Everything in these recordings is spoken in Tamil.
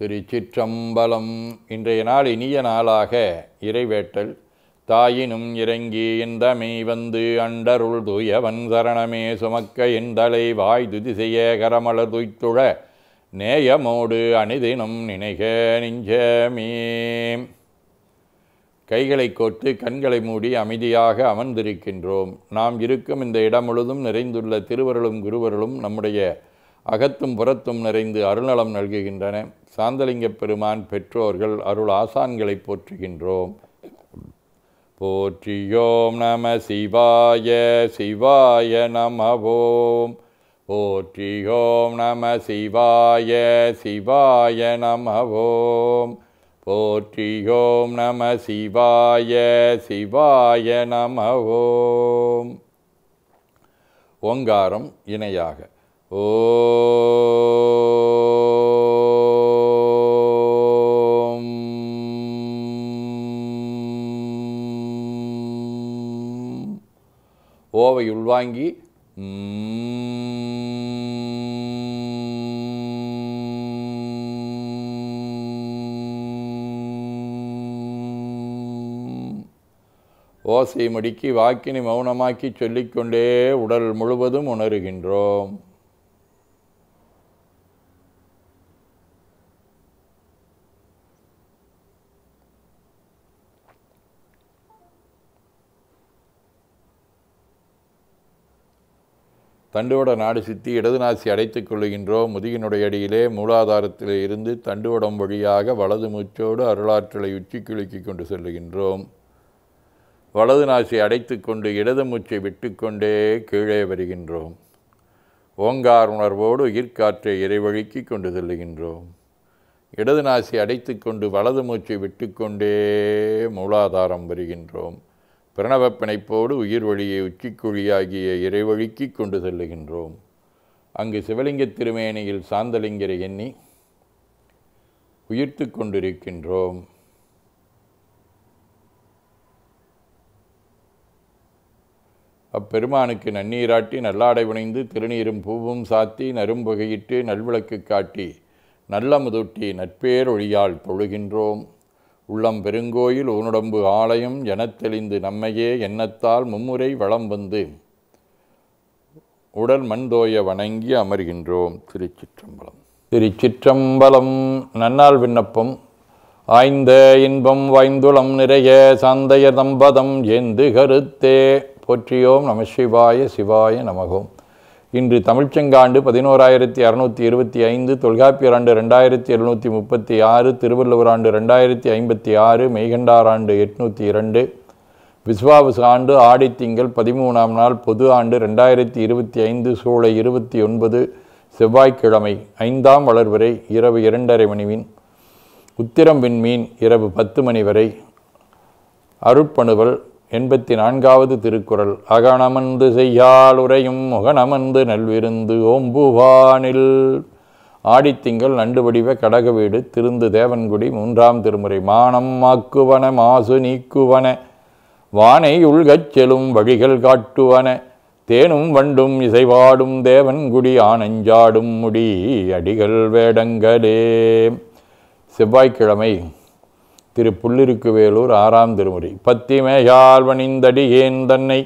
திருச்சிற்றம்பலம். இன்றைய நாள் இனிய நாளாக இறைவேட்டல். தாயினும் இறங்கி எந்தமை வந்து அண்டருள் தூயவன் சரணமே சுமக்க எந்தலை வாய் துதிசெய்ய கரமலர் துய்த்துழ நேயமோடு அணிதினும் நினைக நெஞ்சமே. கைகளை கோர்த்து கண்களை மூடி அமைதியாக அமர்ந்திருக்கின்றோம். நாம் இருக்கும் இந்த இடம் முழுதும் நிறைந்துள்ள திருவருளும் குருவருளும் நம்முடைய அகத்தும் புறத்தும் நிறைந்து அருள்நலம் நல்குகின்றன. சாந்தலிங்க பெருமான் பெற்றோர்கள் அருள் ஆசான்களை போற்றுகின்றோம். போற்றியோம் நம சிவாய சிவாய நமவோம். போற்றியோம் நம சிவாய சிவாய நமவோம். போற்றியோம் நம சிவாய சிவாய நமவோம். ஓங்காரம் இணையாக ஓம். ஓவை உள்வாங்கி ஓசை மடிக்கி வாக்கினை மௌனமாக்கி சொல்லிக்கொண்டே உடல் முழுவதும் உணர்கின்றோம். தண்டுவட நாடு சித்தி இடது நாசி அடைத்துக் கொள்ளுகின்றோம். முதுகினுடைய அடியிலே மூலாதாரத்திலே இருந்து தண்டுவடம் வழியாக வலது மூச்சோடு அருளாற்றலை உச்சிக்குலுக்கி கொண்டு செல்லுகின்றோம். வலது நாசி அடைத்து கொண்டு இடது மூச்சை விட்டுக்கொண்டே கீழே வருகின்றோம். ஓங்கார் உணர்வோடு உயிர்காற்றை இறைவழிக்கு கொண்டு செல்லுகின்றோம். இடது நாசி அடைத்து கொண்டு வலது மூச்சை விட்டுக்கொண்டே மூலாதாரம் வருகின்றோம். பிரணவ பிணைப்போடு உயிர் வழியை உச்சிக்குழியாகிய இறைவழிக்கு கொண்டு செல்லுகின்றோம். அங்கு சிவலிங்க திருமேனியில் சாந்தலிங்கரை எண்ணி உயிர்த்து கொண்டிருக்கின்றோம். அப்பெருமானுக்கு நன்னீராட்டி நல்லாடை புனைந்து திருநீரும் பூவும் சாத்தி நரும்புகையிட்டு நல்விளக்கு காட்டி நல்ல முதூட்டி நட்பேர் ஒளியால் தொழுகின்றோம். உள்ளம் பெருங்கோயில் ஊனுடம்பு ஆலயம் எனத் தெளிந்து நம்மையே எண்ணத்தால் மும்முறை வளம் வந்து உடல் மண்தோய வணங்கி அமர்கின்றோம். திருச்சிற்றம்பலம். திருச்சிற்றம்பலம். நன்னாள் விண்ணப்பம். ஆய்ந்த இன்பம் வாய்ந்துளம் நிறைய சாந்தைய தம்பதம் ஏந்து கருத்தே. போற்றியோம் நம சிவாய சிவாய நமகோம். இன்று தமிழ்ச்செங்காண்டு 11625, தொல்காப்பியர் ஆண்டு 2736, திருவள்ளுவர் ஆண்டு 2056, மெய்கண்டார் ஆண்டு 802, விஸ்வாவசு ஆண்டு ஆடித்திங்கள் 13ஆம் நாள், பொது ஆண்டு 2025, சூலை 29, செவ்வாய்க்கிழமை, 5ஆம் வளர்வரை இரவு 2:30 மணிவின், உத்திரம் விண்மீன் இரவு 10 மணி வரை. அருட்பணுவல் 84வது திருக்குறள். அகனமர்ந்து செய்யால் உரையும் முகனமர்ந்து நல்விருந்து ஓம்புவானில். ஆடித்திங்கள் நண்டு வடிவ கடக வீடு திருந்து தேவன்குடி 3ஆம் திருமுறை. மானம் மாக்குவன மாசு நீக்குவன வானை உள்கச் செலும் வழிகள் காட்டுவன தேனும் வண்டும் இசைவாடும் தேவன்குடி ஆனஞ்சாடும் முடி அடிகள் வேடங்களே. செவ்வாய்க்கிழமை திரு புள்ளிருக்குவேலூர் 6ஆம் திருமுறை. பத்திமையால் வணிந்தடி ஏன் தன்னை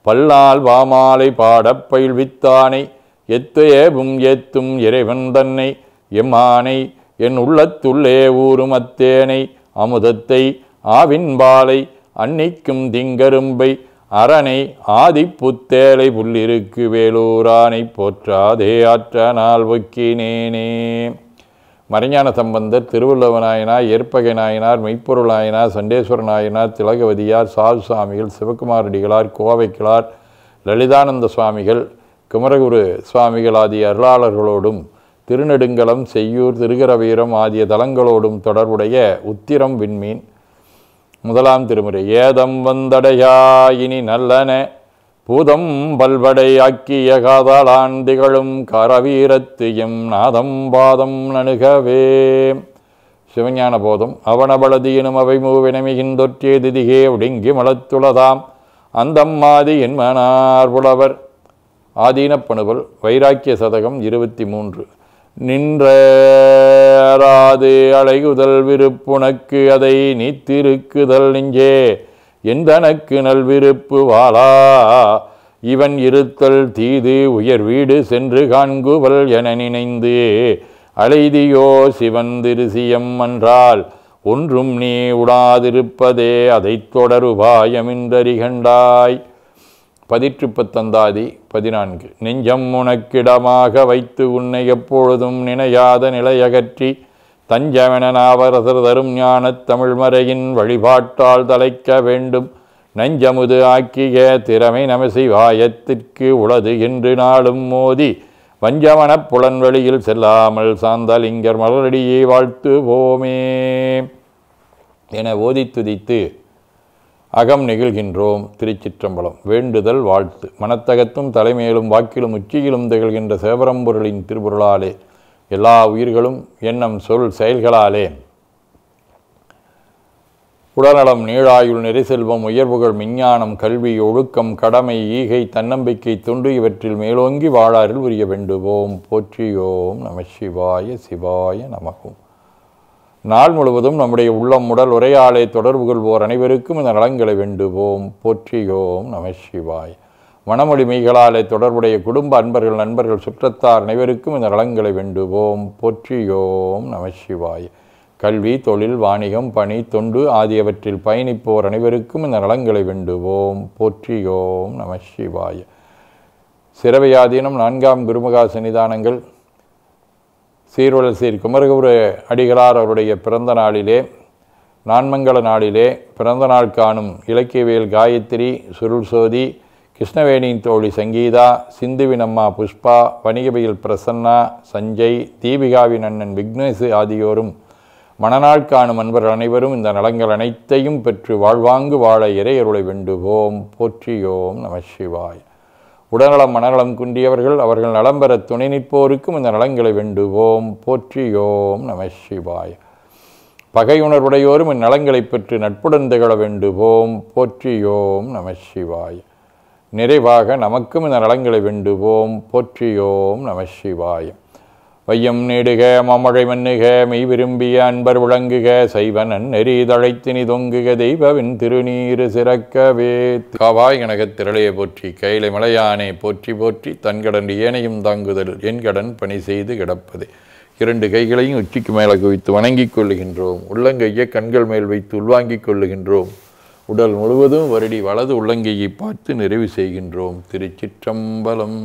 பல்லால் வாமாலை பாடப் பயில்வித்தானை எத்து ஏவும் ஏத்தும் இறைவன் தன்னை எம்மானை என் உள்ளத்துள்ளே ஊரும் அத்தேனை அமுதத்தை ஆவின்பாலை அன்னிக்கும் திங்கரும்பை அரணை ஆதிப்புத்தேலை புள்ளிருக்கு வேலூரானை போற்றாதே ஆற்ற நாள் ஒக்கினேனே. மறைஞான சம்பந்தர், திருவள்ளுவ நாயனார், ஏற்பகை நாயனார், மெய்ப்பொருள் நாயனார், சண்டேஸ்வர நாயனார், திலகவதியார், சாது சுவாமிகள், சிவகுமாரடிகளார், கோவைக்கிழார், லலிதானந்த சுவாமிகள், குமரகுரு சுவாமிகள் ஆகிய அருளாளர்களோடும் திருநெடுங்கலம், செய்யூர், திருகரவீரம் ஆகிய தலங்களோடும் தொடர்புடைய உத்திரம் விண்மீன் 1ஆம் திருமுறை. ஏதம் வந்தடையாயினி நல்லன பூதம் பல்வடை ஆக்கிய காதாளான் திகழும் கரவீரத்தியம் நாதம் பாதம் நணுகவே. சிவஞான போதம். அவனபலதியினும் அவை மூவினமிகின்றொற்றே திதிகே ஒடுங்கி மலத்துளதாம் அந்தம்மாதி என்மனார் புலவர். ஆதீனப்பணுவல். வைராக்கிய சதகம் 23. நின்றாது அழைகுதல் விருப்புனக்கு அதை நீத்திருக்குதல் நெஞ்சே எந்தனக்கு நல்விருப்பு வாளா இவன் இருத்தல் தீது உயர் வீடு சென்று காண்குவல் என நினைந்து அழைதியோ சிவன் திருசியம் என்றால் ஒன்றும் நீ உடாதிருப்பதே அதை தொடருபாயமின்றறிகண்டாய். 14 நெஞ்சம் உனக்கிடமாக வைத்து உன்னை எப்பொழுதும் நினையாத நிலையகற்றி தஞ்சமெனாவரசர் தரும் ஞானத் தமிழ்மறையின் வழிபாட்டால் தலைக்க வேண்டும் நஞ்சமுது ஆக்கிய திறமை நமசிவாயத்திற்கு உளது என்று நாளும் மோதி வஞ்சமனப் புலன்வெளியில் செல்லாமல் சாந்தலிங்கர் மலரடியை வாழ்த்துவோமே என ஓதி துதித்து அகம் நெகிழ்கின்றோம். திருச்சிற்றம்பலம். வேண்டுதல் வாழ்த்து. மனத்தகத்தும் தலைமையிலும் வாக்கிலும் உச்சியிலும் திகழ்கின்ற சிவபரம்பொருளின் திருப்பொருளாலே எல்லா உயிர்களும் எண்ணம் சொல் செயல்களாலே உடல்நலம் நீழாயுள் நெறிசெல்வம் உயர்வுகள் மெஞ்ஞானம் கல்வி ஒழுக்கம் கடமை ஈகை தன்னம்பிக்கை தொண்டு இவற்றில் மேலோங்கி வாழாரில் உரிய வேண்டுவோம். போற்றியோம் நம சிவாய சிவாய நமகும். நாள் முழுவதும் நம்முடைய உள்ளம் உடல் உரையாலே தொடர்பு கொள்வோர் அனைவருக்கும் இந்த நலங்களை வேண்டுவோம். போற்றியோம் நம சிவாய. மனமொழி மெய்களாலே தொடர்புடைய குடும்ப அன்பர்கள் நண்பர்கள் சுற்றத்தார் அனைவருக்கும் இந்த நலங்களை வேண்டுவோம். போற்றியோம் நம சிவாய. கல்வி தொழில் வாணிகம் பணி தொண்டு ஆகியவற்றில் பயணிப்போர் அனைவருக்கும் இந்த நலங்களை வேண்டுவோம். போற்றியோம் நம சிவாய. சிரவையாதீனம் 4ஆம் குருமகா சன்னிதானங்கள் சீர்வளசீர் குமரகுரு அடிகளார் அவருடைய பிறந்த நாளிலே நான்மங்கல நாளிலே பிறந்த நாள் காணும் இலக்கியவியல் காயத்ரி சுருள் சோதி கிருஷ்ணவேணியின் தோழி சங்கீதா சிந்துவின் அம்மா புஷ்பா வணிகவியல் பிரசன்னா சஞ்சய் தீபிகாவின் அண்ணன் விக்னேஷ் ஆகியோரும் மணநாள் காணும் அன்பர்கள் அனைவரும் இந்த நலங்கள் அனைத்தையும் பெற்று வாழ்வாங்கு வாழ இறையருளை வேண்டுவோம். போற்றியோம் நம சிவாய. உடல்நலம் மனநலம் குன்றியவர்கள் அவர்கள் நலம் பெற துணை நிற்போருக்கும் இந்த நலங்களை வேண்டுவோம். போற்றியோம் நம சிவாய. பகையுணர்வுடையோரும் இந்நலங்களை பெற்று நட்புடன் திகழ வேண்டுவோம். போற்றியோம் நம சிவாய. நிறைவாக நமக்கும் இந்த நலங்களை வேண்டுவோம். போற்றியோம் நம சிவாய. வையம் நீடுக மாமழை மன்னுக மெய் விரும்பிய அன்பர் விளங்குக சைவன் நெறி தழைத்தினி தொங்குக தெய்வவின் திருநீரு சிறக்கவே. காவாய் கனகத் திரளையை போற்றி கையிலை மலையானே போற்றி போற்றி தன்கடன் ஏனையும் தாங்குதல் என் கடன் பணி செய்து கிடப்பது. 2 கைகளையும் உச்சிக்கு மேலே குவித்து வணங்கிக் கொள்ளுகின்றோம். உள்ளங்கையை கண்கள் மேல் வைத்து உள்வாங்கிக் கொள்ளுகின்றோம். உடல் முழுவதும் வருடி வலது உள்ளங்கையை பார்த்து நிறைவு செய்கின்றோம். திருச்சிற்றம்பலம்.